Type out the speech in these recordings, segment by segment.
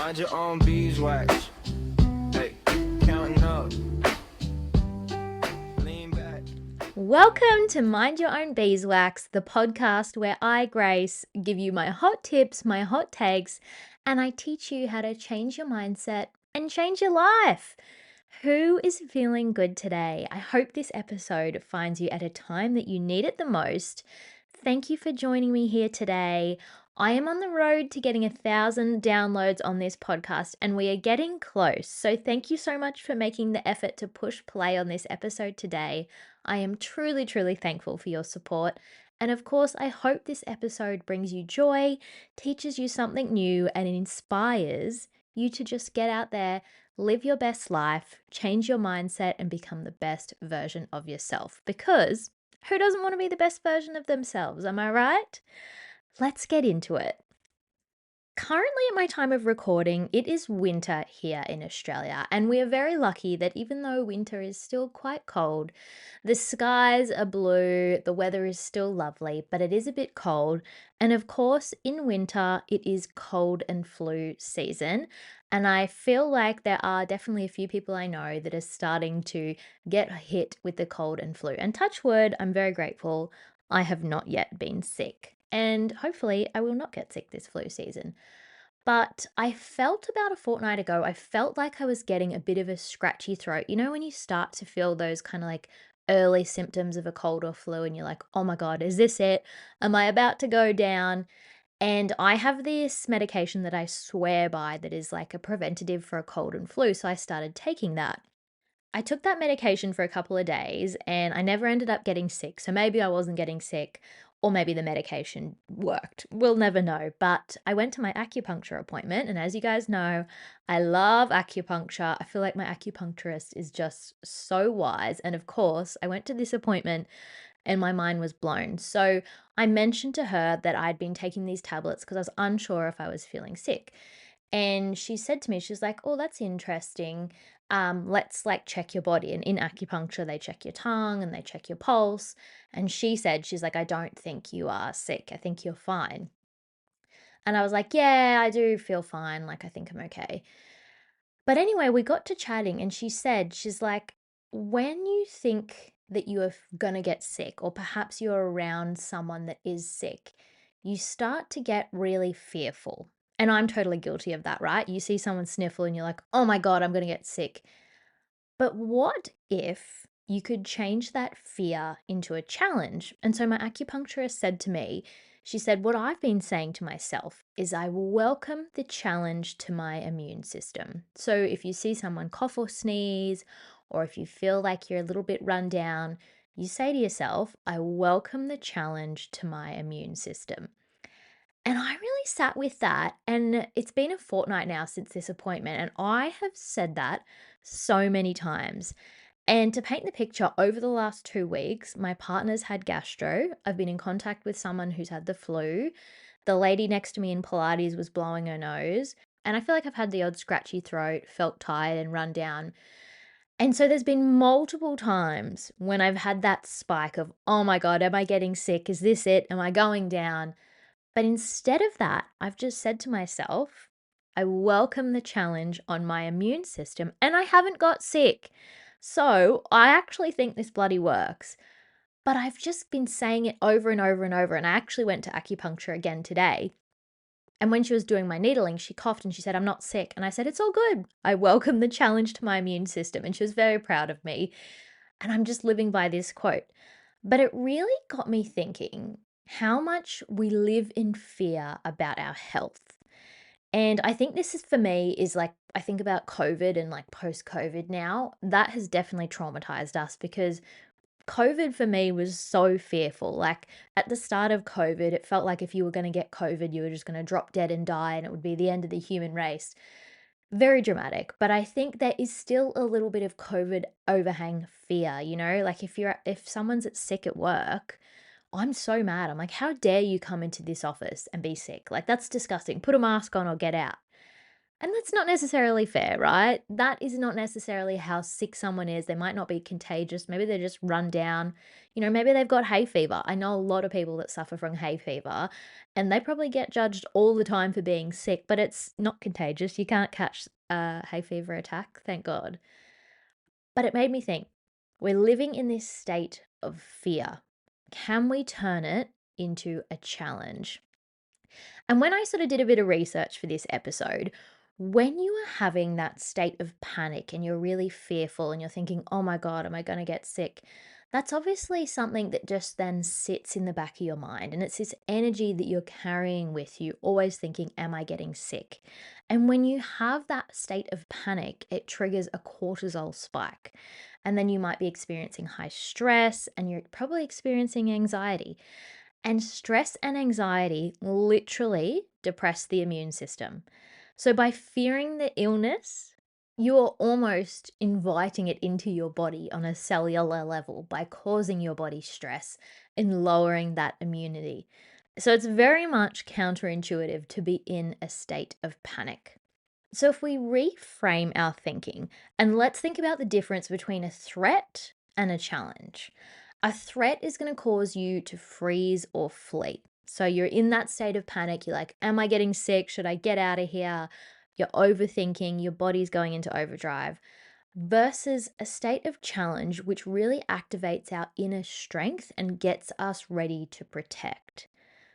Mind your own beeswax. Hey, counting up. Lean back. Welcome to Mind Your Own Beeswax, the podcast where I, Grace, give you my hot tips, my hot takes, and I teach you how to change your mindset and change your life. Who is feeling good today? I hope this episode finds you at a time that you need it the most. Thank you for joining me here today. I am on the road to getting 1,000 downloads on this podcast, and we are getting close. So, thank you so much for making the effort to push play on this episode today. I am truly, truly thankful for your support. And of course, I hope this episode brings you joy, teaches you something new, and inspires you to just get out there, live your best life, change your mindset, and become the best version of yourself. Because who doesn't want to be the best version of themselves? Am I right? Let's get into it. Currently, at my time of recording, it is winter here in Australia, and we are very lucky that even though winter is still quite cold, the skies are blue, the weather is still lovely, but it is a bit cold. And of course, in winter, it is cold and flu season. And I feel like there are definitely a few people I know that are starting to get hit with the cold and flu. And touch wood, I'm very grateful I have not yet been sick. And hopefully, I will not get sick this flu season. But I felt about a fortnight ago, I felt like I was getting a bit of a scratchy throat. You know, when you start to feel those kind of like early symptoms of a cold or flu, and you're like, oh my God, is this it? Am I about to go down? And I have this medication that I swear by that is like a preventative for a cold and flu. So I started taking that. I took that medication for a couple of days and I never ended up getting sick. So maybe I wasn't getting sick or maybe the medication worked. We'll never know. But I went to my acupuncture appointment. And as you guys know, I love acupuncture. I feel like my acupuncturist is just so wise. And of course, I went to this appointment and my mind was blown. So I mentioned to her that I'd been taking these tablets because I was unsure if I was feeling sick. And she said to me, she's like, oh, that's interesting. Let's like check your body. And in acupuncture, they check your tongue and they check your pulse. And she said, she's like, I don't think you are sick. I think you're fine. And I was like, yeah, I do feel fine. Like, I think I'm okay. But anyway, we got to chatting and she said, she's like, when you think that you are going to get sick, or perhaps you're around someone that is sick, you start to get really fearful. And I'm totally guilty of that, right? You see someone sniffle and you're like, oh my God, I'm going to get sick. But what if you could change that fear into a challenge? And so my acupuncturist said to me, she said, what I've been saying to myself is I welcome the challenge to my immune system. So if you see someone cough or sneeze, or if you feel like you're a little bit run down, you say to yourself, I welcome the challenge to my immune system. And I really sat with that. And it's been a fortnight now since this appointment. And I have said that so many times. And to paint the picture, over the last 2 weeks, my partner's had gastro. I've been in contact with someone who's had the flu. The lady next to me in Pilates was blowing her nose. And I feel like I've had the odd scratchy throat, felt tired and run down. And so there's been multiple times when I've had that spike of, oh my God, am I getting sick? Is this it? Am I going down? But instead of that, I've just said to myself, I welcome the challenge on my immune system and I haven't got sick. So I actually think this bloody works. But I've just been saying it over and over and over. And I actually went to acupuncture again today. And when she was doing my needling, she coughed and she said, I'm not sick. And I said, it's all good. I welcome the challenge to my immune system. And she was very proud of me. And I'm just living by this quote. But it really got me thinking how much we live in fear about our health. And I think this is for me is like, I think about COVID and like post COVID now, that has definitely traumatized us because COVID for me was so fearful. Like at the start of COVID, it felt like if you were going to get COVID, you were just going to drop dead and die and it would be the end of the human race. Very dramatic, but I think there is still a little bit of COVID overhang fear, you know? Like if someone's sick at work, I'm so mad. I'm like, how dare you come into this office and be sick? Like that's disgusting. Put a mask on or get out. And that's not necessarily fair, right? That is not necessarily how sick someone is. They might not be contagious. Maybe they're just run down. Maybe they've got hay fever. I know a lot of people that suffer from hay fever, and they probably get judged all the time for being sick, but it's not contagious. You can't catch a hay fever attack, thank God. But it made me think, we're living in this state of fear. Can we turn it into a challenge? And when I sort of did a bit of research for this episode, when you are having that state of panic and you're really fearful and you're thinking, oh my God, am I going to get sick? That's obviously something that just then sits in the back of your mind. And it's this energy that you're carrying with you, always thinking, am I getting sick? And when you have that state of panic, it triggers a cortisol spike. And then you might be experiencing high stress and you're probably experiencing anxiety. And stress and anxiety literally depress the immune system. So, by fearing the illness, you are almost inviting it into your body on a cellular level by causing your body stress and lowering that immunity. So, it's very much counterintuitive to be in a state of panic. So, if we reframe our thinking and let's think about the difference between a threat and a challenge. A threat is going to cause you to freeze or flee. So, you're in that state of panic. You're like, am I getting sick? Should I get out of here? You're overthinking, your body's going into overdrive. Versus a state of challenge, which really activates our inner strength and gets us ready to protect.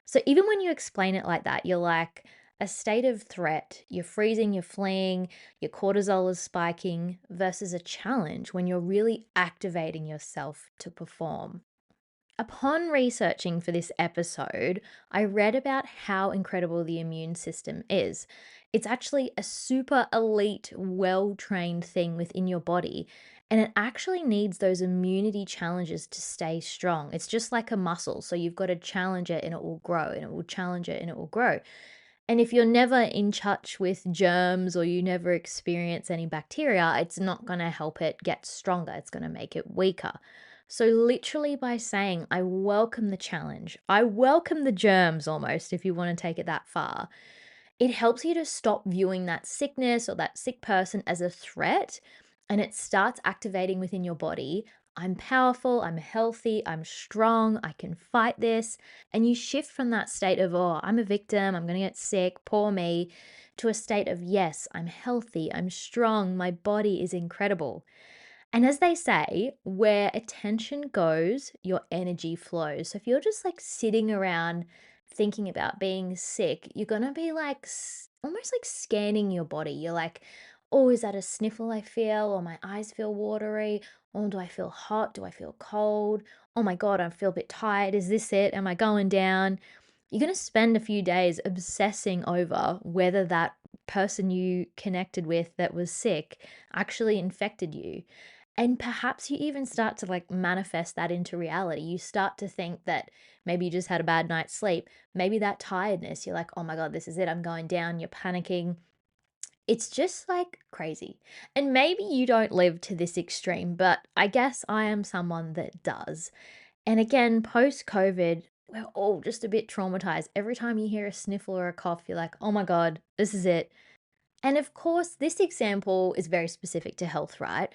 So even when you explain it like that, you're like, a state of threat, you're freezing, you're fleeing, your cortisol is spiking, versus a challenge when you're really activating yourself to perform. Upon researching for this episode, I read about how incredible the immune system is. It's actually a super elite, well trained thing within your body, and it actually needs those immunity challenges to stay strong. It's just like a muscle. So you've got to challenge it and it will grow, and it will challenge it and it will grow. And if you're never in touch with germs or you never experience any bacteria, it's not going to help it get stronger. It's going to make it weaker. So, literally, by saying, I welcome the challenge, I welcome the germs almost, if you want to take it that far, it helps you to stop viewing that sickness or that sick person as a threat, and it starts activating within your body. I'm powerful, I'm healthy, I'm strong, I can fight this. And you shift from that state of, oh, I'm a victim, I'm going to get sick, poor me, to a state of, yes, I'm healthy, I'm strong, my body is incredible. And as they say, where attention goes, your energy flows. So if you're just like sitting around thinking about being sick, you're going to be like almost like scanning your body. You're like, oh, is that a sniffle I feel? Or my eyes feel watery? Oh, do I feel hot? Do I feel cold? Oh my God, I feel a bit tired. Is this it? Am I going down? You're going to spend a few days obsessing over whether that person you connected with that was sick actually infected you. And perhaps you even start to like manifest that into reality. You start to think that maybe you just had a bad night's sleep. Maybe that tiredness, you're like, oh my God, this is it. I'm going down. You're panicking. It's just like crazy. And maybe you don't live to this extreme, but I guess I am someone that does. And again, post COVID, we're all just a bit traumatized. Every time you hear a sniffle or a cough, you're like, oh my God, this is it. And of course, this example is very specific to health, right?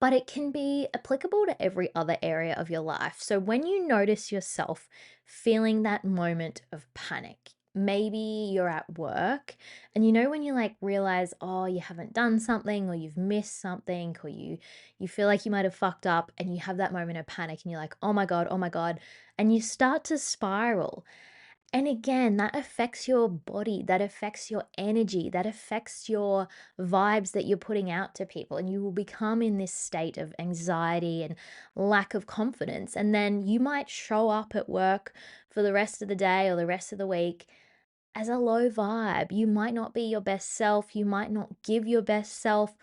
But it can be applicable to every other area of your life. So when you notice yourself feeling that moment of panic, maybe you're at work and when you like realize, oh, you haven't done something or you've missed something or you feel like you might have fucked up and you have that moment of panic and you're like, oh my God, and you start to spiral. And again, that affects your body, that affects your energy, that affects your vibes that you're putting out to people. And you will become in this state of anxiety and lack of confidence. And then you might show up at work for the rest of the day or the rest of the week as a low vibe. You might not be your best self. You might not give your best self.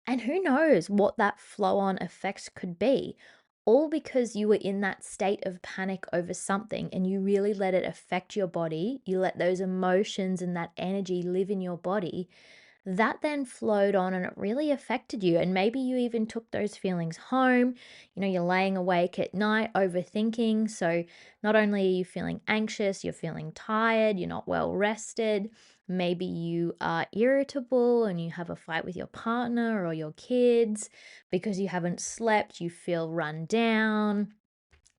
And who knows what that flow on effect could be, all because you were in that state of panic over something and you really let it affect your body. You let those emotions and that energy live in your body. that then flowed on and it really affected you. And maybe you even took those feelings home. You're laying awake at night overthinking. So not only are you feeling anxious, you're feeling tired, you're not well rested. Maybe you are irritable and you have a fight with your partner or your kids because you haven't slept, you feel run down.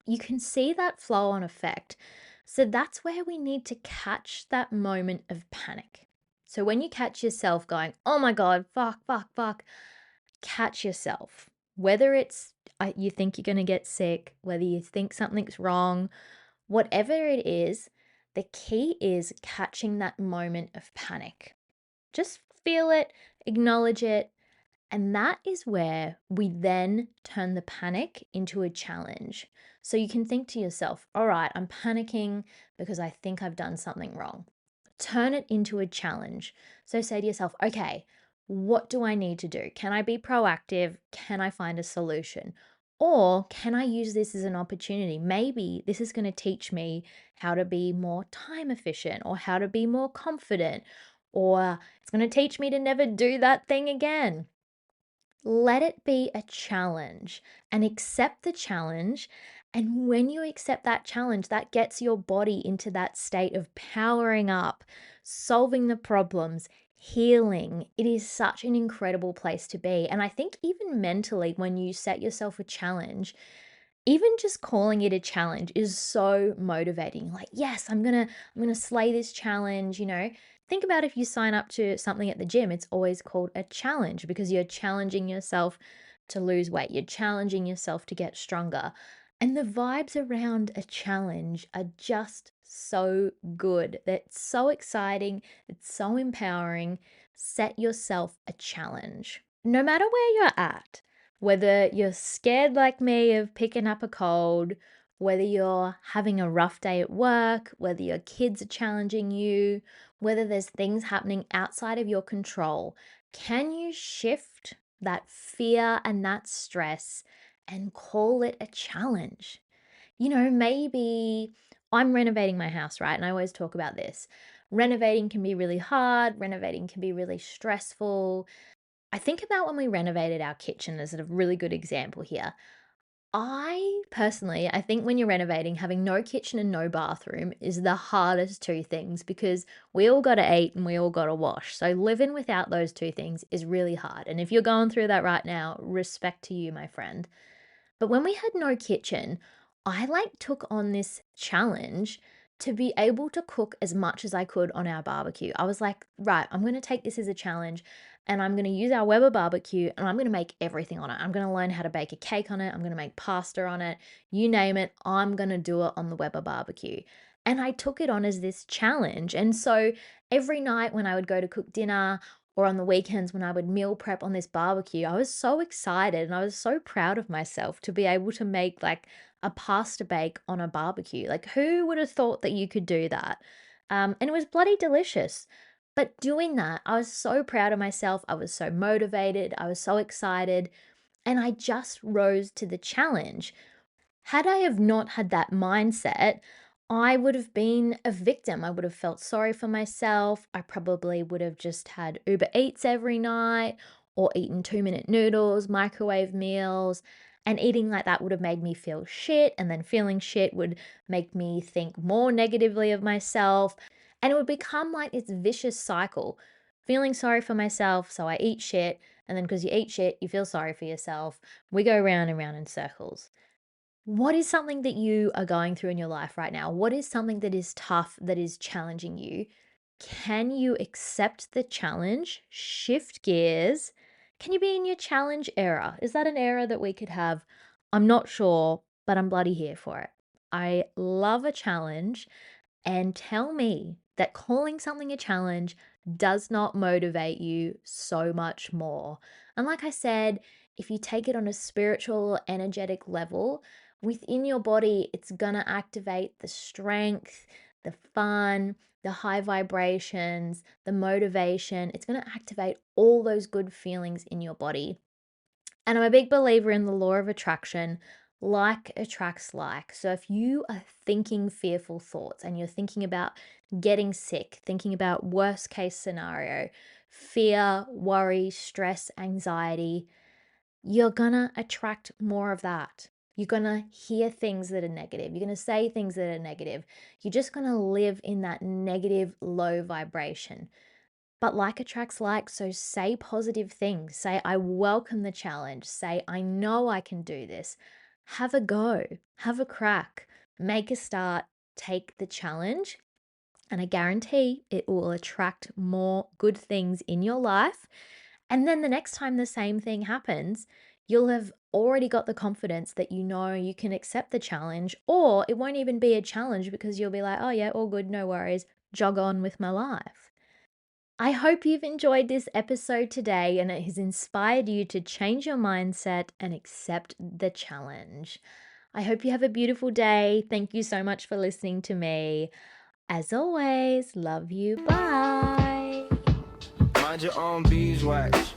You can see that flow on effect. So that's where we need to catch that moment of panic. So when you catch yourself going, oh my God, fuck, fuck, fuck, catch yourself. Whether it's you think you're going to get sick, whether you think something's wrong, whatever it is, the key is catching that moment of panic. Just feel it, acknowledge it, and that is where we then turn the panic into a challenge. So you can think to yourself, all right, I'm panicking because I think I've done something wrong. Turn it into a challenge. So say to yourself, okay, what do I need to do? Can I be proactive? Can I find a solution? Or can I use this as an opportunity? Maybe this is going to teach me how to be more time efficient or how to be more confident, or it's going to teach me to never do that thing again. Let it be a challenge and accept the challenge. And when you accept that challenge, that gets your body into that state of powering up, solving the problems, healing. It is such an incredible place to be. And I think even mentally, when you set yourself a challenge, even just calling it a challenge is so motivating. Like, yes, I'm going to slay this challenge. Think about if you sign up to something at the gym, it's always called a challenge because you're challenging yourself to lose weight. You're challenging yourself to get stronger. And the vibes around a challenge are just so good. That's so exciting. It's so empowering. Set yourself a challenge. No matter where you're at, whether you're scared like me of picking up a cold, whether you're having a rough day at work, whether your kids are challenging you, whether there's things happening outside of your control, can you shift that fear and that stress and call it a challenge? Maybe I'm renovating my house, right? And I always talk about this. Renovating can be really hard, renovating can be really stressful. I think about when we renovated our kitchen as a really good example here. I think when you're renovating, having no kitchen and no bathroom is the hardest two things because we all got to eat and we all got to wash. So living without those two things is really hard. And if you're going through that right now, respect to you, my friend. But when we had no kitchen, I took on this challenge to be able to cook as much as I could on our barbecue. I was like, right, I'm going to take this as a challenge and I'm going to use our Weber barbecue and I'm going to make everything on it. I'm going to learn how to bake a cake on it. I'm going to make pasta on it. You name it, I'm going to do it on the Weber barbecue. And I took it on as this challenge. And so every night when I would go to cook dinner, or on the weekends when I would meal prep on this barbecue, I was so excited and I was so proud of myself to be able to make a pasta bake on a barbecue. Like, who would have thought that you could do that? And it was bloody delicious. But doing that, I was so proud of myself. I was so motivated. I was so excited. And I just rose to the challenge. Had I have not had that mindset, I would have been a victim. I would have felt sorry for myself. I probably would have just had Uber Eats every night or eaten 2-minute noodles, microwave meals. And eating like that would have made me feel shit. And then feeling shit would make me think more negatively of myself. And it would become like this vicious cycle. Feeling sorry for myself, so I eat shit. And then because you eat shit, you feel sorry for yourself. We go round and round in circles. What is something that you are going through in your life right now? What is something that is tough, that is challenging you? Can you accept the challenge, shift gears? Can you be in your challenge era? Is that an era that we could have? I'm not sure, but I'm bloody here for it. I love a challenge, and tell me that calling something a challenge does not motivate you so much more. And like I said, if you take it on a spiritual, energetic level, within your body, it's gonna activate the strength, the fun, the high vibrations, the motivation. It's gonna activate all those good feelings in your body. And I'm a big believer in the law of attraction. Like attracts like. So if you are thinking fearful thoughts and you're thinking about getting sick, thinking about worst case scenario, fear, worry, stress, anxiety, you're gonna attract more of that. You're gonna hear things that are negative. You're gonna say things that are negative. You're just gonna live in that negative, low vibration. But like attracts like, so say positive things. Say, I welcome the challenge. Say, I know I can do this. Have a go, have a crack, make a start, take the challenge, and I guarantee it will attract more good things in your life. And then the next time the same thing happens, you'll have already got the confidence that you know you can accept the challenge, or it won't even be a challenge because you'll be like, oh, yeah, all good, no worries, jog on with my life. I hope you've enjoyed this episode today and it has inspired you to change your mindset and accept the challenge. I hope you have a beautiful day. Thank you so much for listening to me. As always, love you. Bye. Mind your own beeswax.